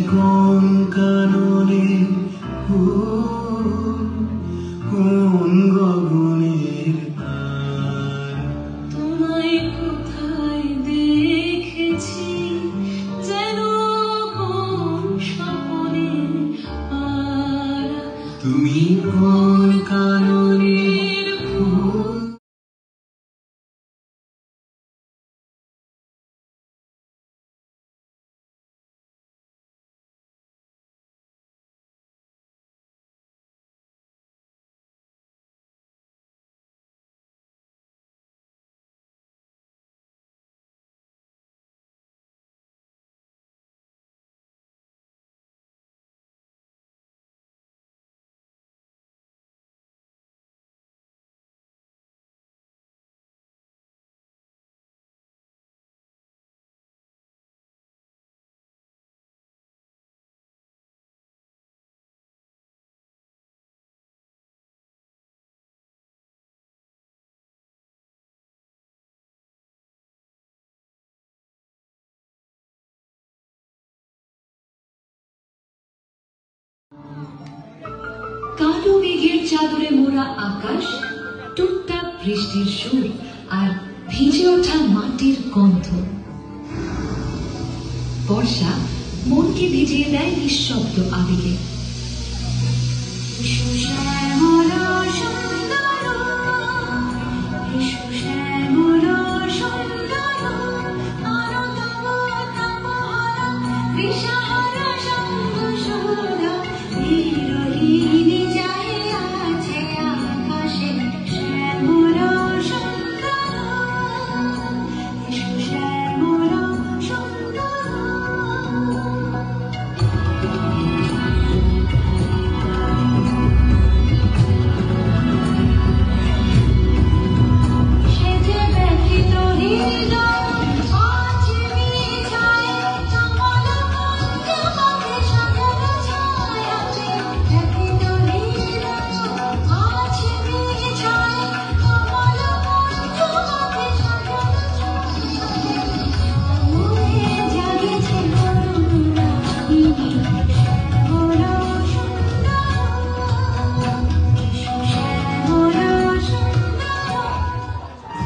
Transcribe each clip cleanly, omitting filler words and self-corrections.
কোন কাননে ফুল, কোন গগনের তার। তোমায় কোথায় দেখেছি যেন কোন স্বপনে পারা। তুমি কোন কাননের ফুল। কালো মেঘের চাদরে মোড়া আকাশ, টুকটাক বৃষ্টির সুর আর ভিজে ওঠা মাটির গন্ধ। বর্ষা মনকে ভিজিয়ে দেয় নিঃশব্দ আবেগে।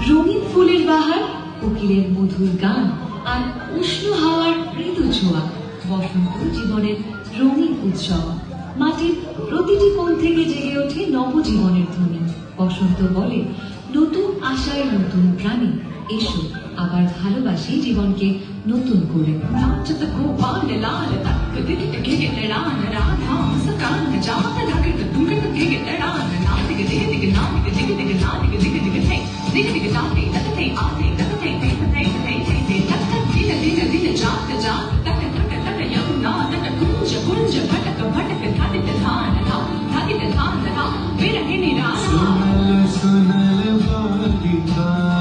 রঙিন ফুলের বাহার, কোকিলের মধুর গান আর উষ্ণ হাওয়ার মৃদু ছোঁয়া। বসন্ত জীবনের রঙিন উৎসব। মাটির প্রতিটি কোণ থেকে জেগে ওঠে নবজীবনের ধ্বনি। বসন্ত বলে, নতুন আশায় নতুন প্রাণী, এসো আবার ভালোবাসি জীবনকে নতুন করে। सुनल सुनल बालिका